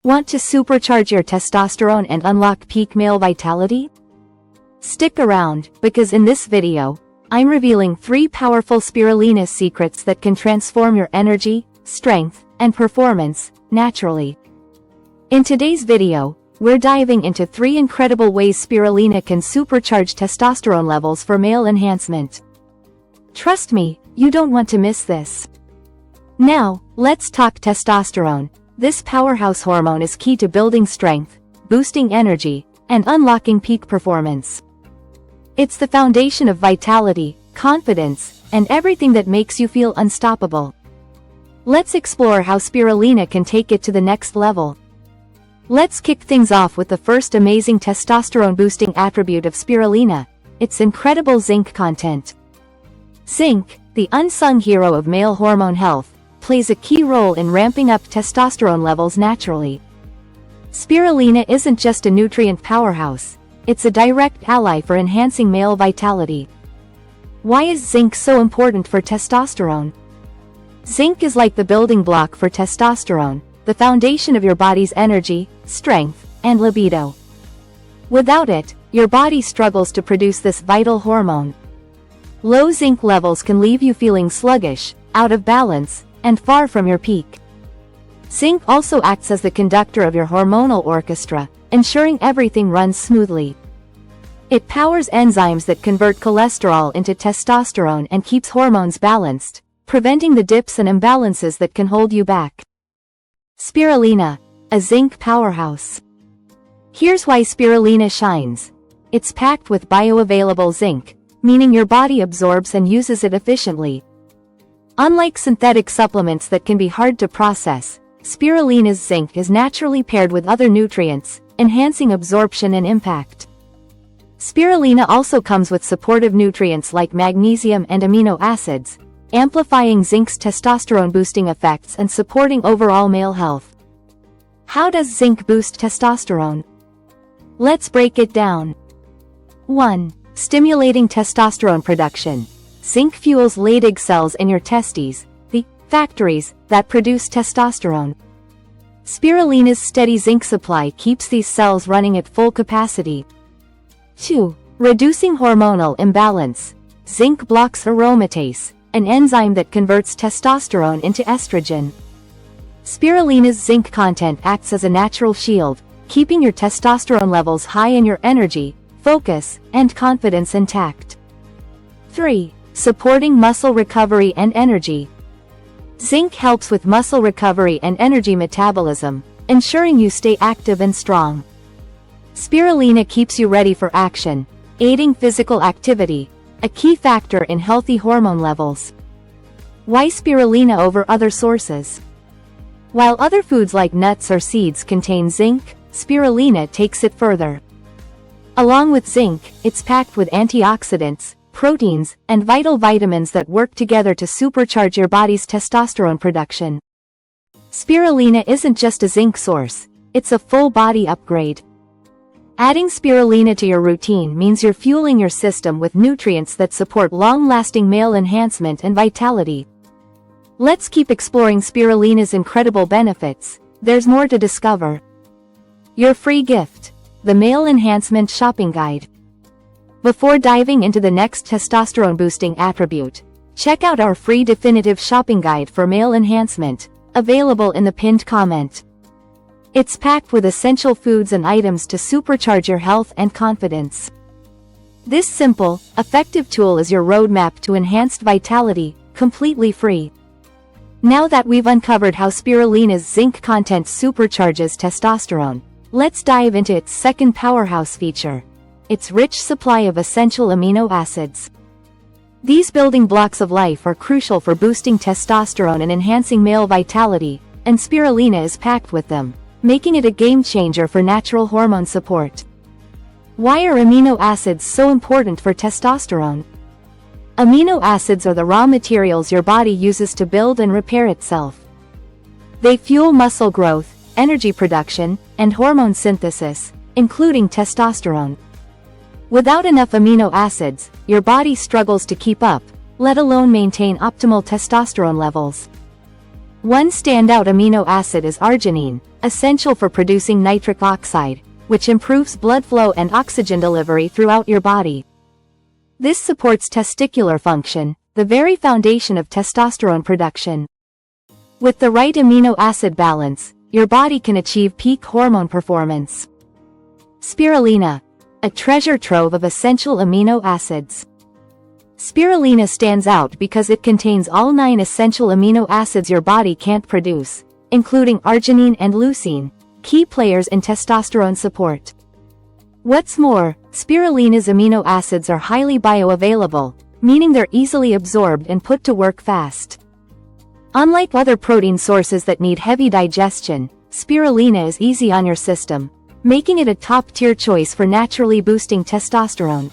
Want to supercharge your testosterone and unlock peak male vitality? Stick around, because in this video, I'm revealing 3 powerful spirulina secrets that can transform your energy, strength, and performance, naturally. In today's video, we're diving into 3 incredible ways spirulina can supercharge testosterone levels for male enhancement. Trust me, you don't want to miss this. Now, let's talk testosterone. This powerhouse hormone is key to building strength, boosting energy, and unlocking peak performance. It's the foundation of vitality, confidence, and everything that makes you feel unstoppable. Let's explore how spirulina can take it to the next level. Let's kick things off with the first amazing testosterone-boosting attribute of spirulina, its incredible zinc content. Zinc, the unsung hero of male hormone health, plays a key role in ramping up testosterone levels naturally. Spirulina isn't just a nutrient powerhouse, it's a direct ally for enhancing male vitality. Why is zinc so important for testosterone? Zinc is like the building block for testosterone, the foundation of your body's energy, strength, and libido. Without it, your body struggles to produce this vital hormone. Low zinc levels can leave you feeling sluggish, out of balance, and far from your peak. Zinc also acts as the conductor of your hormonal orchestra, ensuring everything runs smoothly. It powers enzymes that convert cholesterol into testosterone and keeps hormones balanced, preventing the dips and imbalances that can hold you back. Spirulina, a zinc powerhouse. Here's why spirulina shines. It's packed with bioavailable zinc, meaning your body absorbs and uses it efficiently. Unlike synthetic supplements that can be hard to process, spirulina's zinc is naturally paired with other nutrients, enhancing absorption and impact. Spirulina also comes with supportive nutrients like magnesium and amino acids, amplifying zinc's testosterone-boosting effects and supporting overall male health. How does zinc boost testosterone? Let's break it down. 1. Stimulating testosterone production. Zinc fuels Leydig cells in your testes, the factories that produce testosterone. Spirulina's steady zinc supply keeps these cells running at full capacity. 2. Reducing hormonal imbalance. Zinc blocks aromatase, an enzyme that converts testosterone into estrogen. Spirulina's zinc content acts as a natural shield, keeping your testosterone levels high and your energy, focus, and confidence intact. 3. Supporting muscle recovery and energy. Zinc helps with muscle recovery and energy metabolism, ensuring you stay active and strong. Spirulina keeps you ready for action, aiding physical activity, a key factor in healthy hormone levels. Why spirulina over other sources? While other foods like nuts or seeds contain zinc, spirulina takes it further. Along with zinc, it's packed with antioxidants, proteins, and vital vitamins that work together to supercharge your body's testosterone production. Spirulina isn't just a zinc source, it's a full-body upgrade. Adding spirulina to your routine means you're fueling your system with nutrients that support long-lasting male enhancement and vitality. Let's keep exploring spirulina's incredible benefits. There's more to discover. Your free gift: the Male Enhancement Shopping Guide. Before diving into the next testosterone-boosting attribute, check out our free definitive shopping guide for male enhancement, available in the pinned comment. It's packed with essential foods and items to supercharge your health and confidence. This simple, effective tool is your roadmap to enhanced vitality, completely free. Now that we've uncovered how spirulina's zinc content supercharges testosterone, let's dive into its second powerhouse feature: its rich supply of essential amino acids. These building blocks of life are crucial for boosting testosterone and enhancing male vitality, and spirulina is packed with them, making it a game-changer for natural hormone support. Why are amino acids so important for testosterone? Amino acids are the raw materials your body uses to build and repair itself. They fuel muscle growth, energy production, and hormone synthesis, including testosterone. Without enough amino acids, your body struggles to keep up, let alone maintain optimal testosterone levels. One standout amino acid is arginine, essential for producing nitric oxide, which improves blood flow and oxygen delivery throughout your body. This supports testicular function, the very foundation of testosterone production. With the right amino acid balance, your body can achieve peak hormone performance. Spirulina, a treasure trove of essential amino acids. Spirulina stands out because it contains all 9 essential amino acids your body can't produce, including arginine and leucine, key players in testosterone support. What's more, spirulina's amino acids are highly bioavailable, meaning they're easily absorbed and put to work fast. Unlike other protein sources that need heavy digestion, spirulina is easy on your system, making it a top-tier choice for naturally boosting testosterone.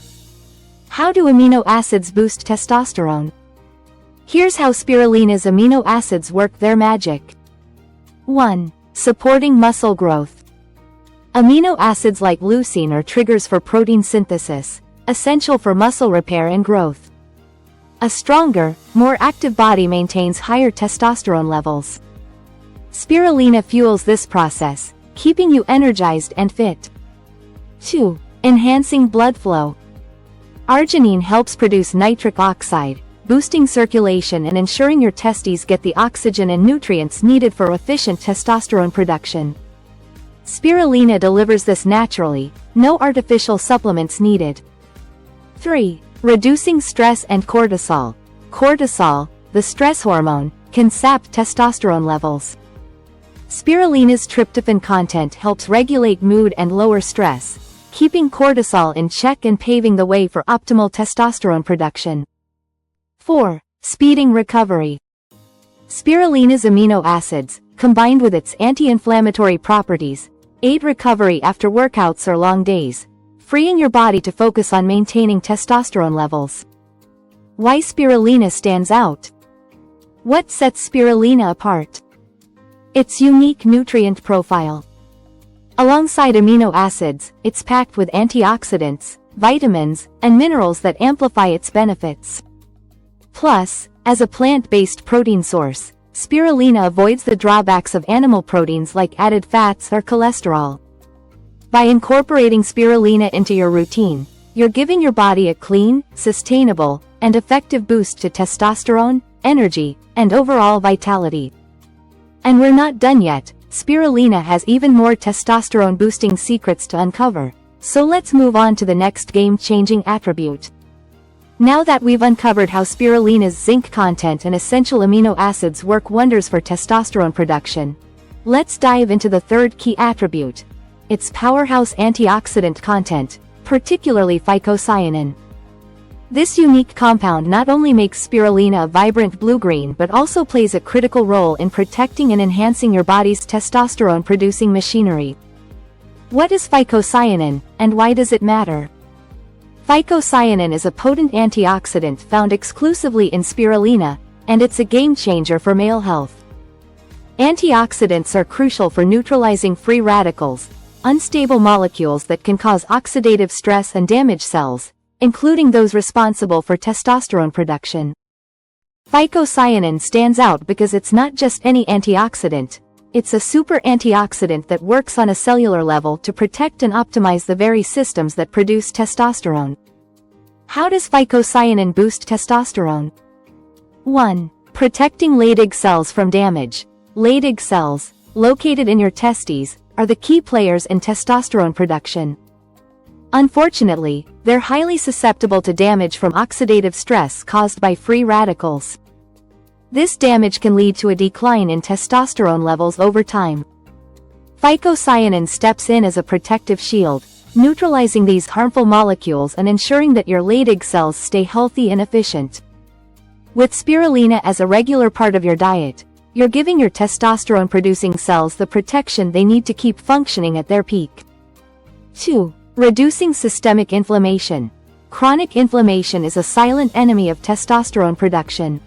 How do amino acids boost testosterone? Here's how spirulina's amino acids work their magic. 1. Supporting muscle growth. Amino acids like leucine are triggers for protein synthesis, essential for muscle repair and growth. A stronger, more active body maintains higher testosterone levels. Spirulina fuels this process, keeping you energized and fit. 2. Enhancing blood flow. Arginine helps produce nitric oxide, boosting circulation and ensuring your testes get the oxygen and nutrients needed for efficient testosterone production. Spirulina delivers this naturally, no artificial supplements needed. 3. Reducing stress and cortisol. Cortisol, the stress hormone, can sap testosterone levels. Spirulina's tryptophan content helps regulate mood and lower stress, keeping cortisol in check and paving the way for optimal testosterone production. 4. Speeding recovery. Spirulina's amino acids, combined with its anti-inflammatory properties, aid recovery after workouts or long days, freeing your body to focus on maintaining testosterone levels. Why spirulina stands out? What sets spirulina apart? Its unique nutrient profile. Alongside amino acids, it's packed with antioxidants, vitamins, and minerals that amplify its benefits. Plus, as a plant-based protein source, spirulina avoids the drawbacks of animal proteins like added fats or cholesterol. By incorporating spirulina into your routine, you're giving your body a clean, sustainable, and effective boost to testosterone, energy, and overall vitality. And we're not done yet. Spirulina has even more testosterone-boosting secrets to uncover, so let's move on to the next game-changing attribute. Now that we've uncovered how spirulina's zinc content and essential amino acids work wonders for testosterone production, let's dive into the third key attribute: its powerhouse antioxidant content, particularly phycocyanin. This unique compound not only makes spirulina a vibrant blue-green but also plays a critical role in protecting and enhancing your body's testosterone-producing machinery. What is phycocyanin, and why does it matter? Phycocyanin is a potent antioxidant found exclusively in spirulina, and it's a game-changer for male health. Antioxidants are crucial for neutralizing free radicals, unstable molecules that can cause oxidative stress and damage cells, including those responsible for testosterone production. Phycocyanin stands out because it's not just any antioxidant, it's a super antioxidant that works on a cellular level to protect and optimize the very systems that produce testosterone. How does phycocyanin boost testosterone? 1. Protecting Leydig cells from damage. Leydig cells, located in your testes, are the key players in testosterone production. Unfortunately, they're highly susceptible to damage from oxidative stress caused by free radicals. This damage can lead to a decline in testosterone levels over time. Phycocyanin steps in as a protective shield, neutralizing these harmful molecules and ensuring that your Leydig cells stay healthy and efficient. With spirulina as a regular part of your diet, you're giving your testosterone-producing cells the protection they need to keep functioning at their peak. 2. Reducing systemic inflammation. Chronic inflammation is a silent enemy of testosterone production.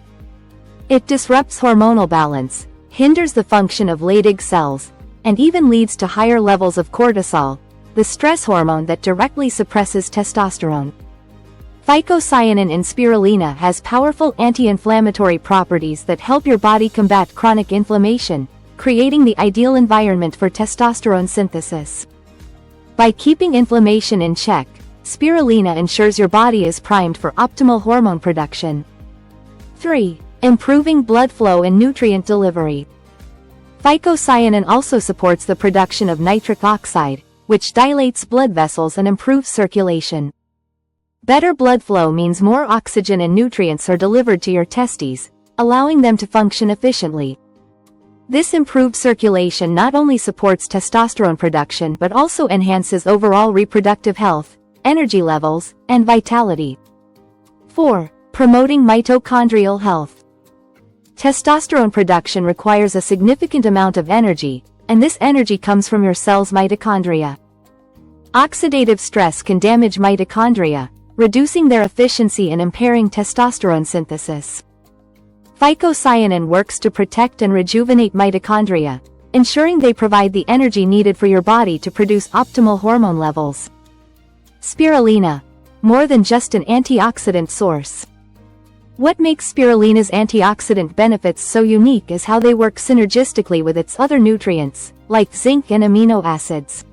It disrupts hormonal balance, hinders the function of Leydig cells, and even leads to higher levels of cortisol, the stress hormone that directly suppresses testosterone. Phycocyanin in spirulina has powerful anti-inflammatory properties that help your body combat chronic inflammation, creating the ideal environment for testosterone synthesis. By keeping inflammation in check, spirulina ensures your body is primed for optimal hormone production. 3. Improving blood flow and nutrient delivery. Phycocyanin also supports the production of nitric oxide, which dilates blood vessels and improves circulation. Better blood flow means more oxygen and nutrients are delivered to your testes, allowing them to function efficiently. This improved circulation not only supports testosterone production but also enhances overall reproductive health, energy levels, and vitality. 4. Promoting mitochondrial health. Testosterone production requires a significant amount of energy, and this energy comes from your cell's mitochondria. Oxidative stress can damage mitochondria, reducing their efficiency and impairing testosterone synthesis. Phycocyanin works to protect and rejuvenate mitochondria, ensuring they provide the energy needed for your body to produce optimal hormone levels. Spirulina, more than just an antioxidant source. What makes spirulina's antioxidant benefits so unique is how they work synergistically with its other nutrients, like zinc and amino acids.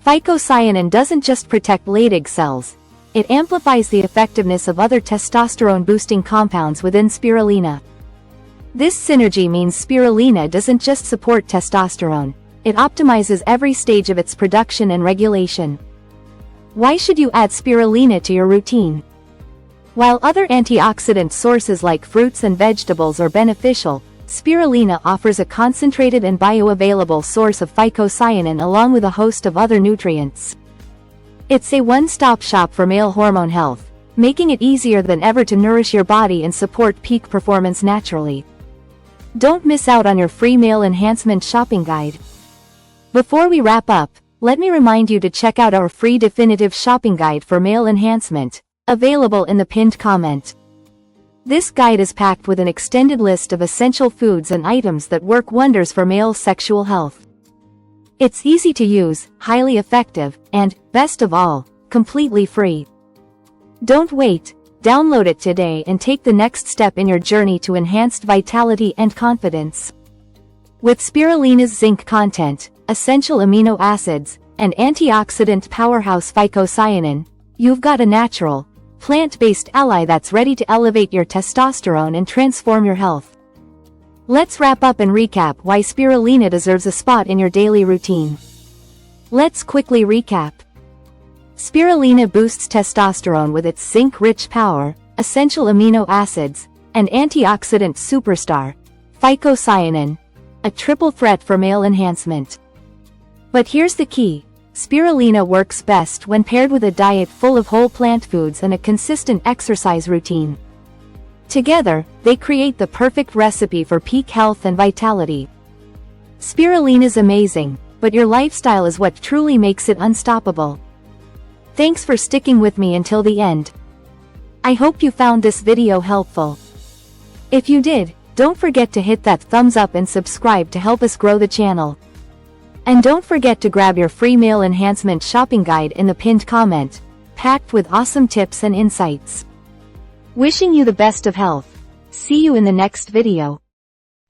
Phycocyanin doesn't just protect Leydig cells, it amplifies the effectiveness of other testosterone-boosting compounds within spirulina. This synergy means spirulina doesn't just support testosterone, it optimizes every stage of its production and regulation. Why should you add spirulina to your routine? While other antioxidant sources like fruits and vegetables are beneficial, spirulina offers a concentrated and bioavailable source of phycocyanin along with a host of other nutrients. It's a one-stop shop for male hormone health, making it easier than ever to nourish your body and support peak performance naturally. Don't miss out on your free male enhancement shopping guide. Before we wrap up, let me remind you to check out our free definitive shopping guide for male enhancement, available in the pinned comment. This guide is packed with an extended list of essential foods and items that work wonders for male sexual health. It's easy to use, highly effective, and, best of all, completely free. Don't wait, download it today and take the next step in your journey to enhanced vitality and confidence. With spirulina's zinc content, essential amino acids, and antioxidant powerhouse phycocyanin, you've got a natural, plant-based ally that's ready to elevate your testosterone and transform your health. Let's wrap up and recap why spirulina deserves a spot in your daily routine. Let's quickly recap. Spirulina boosts testosterone with its zinc-rich power, essential amino acids, and antioxidant superstar, phycocyanin, a triple threat for male enhancement. But here's the key. Spirulina works best when paired with a diet full of whole plant foods and a consistent exercise routine. Together, they create the perfect recipe for peak health and vitality. Spirulina's amazing, but your lifestyle is what truly makes it unstoppable. Thanks for sticking with me until the end. I hope you found this video helpful. If you did, don't forget to hit that thumbs up and subscribe to help us grow the channel. And don't forget to grab your free male enhancement shopping guide in the pinned comment, packed with awesome tips and insights. Wishing you the best of health. See you in the next video.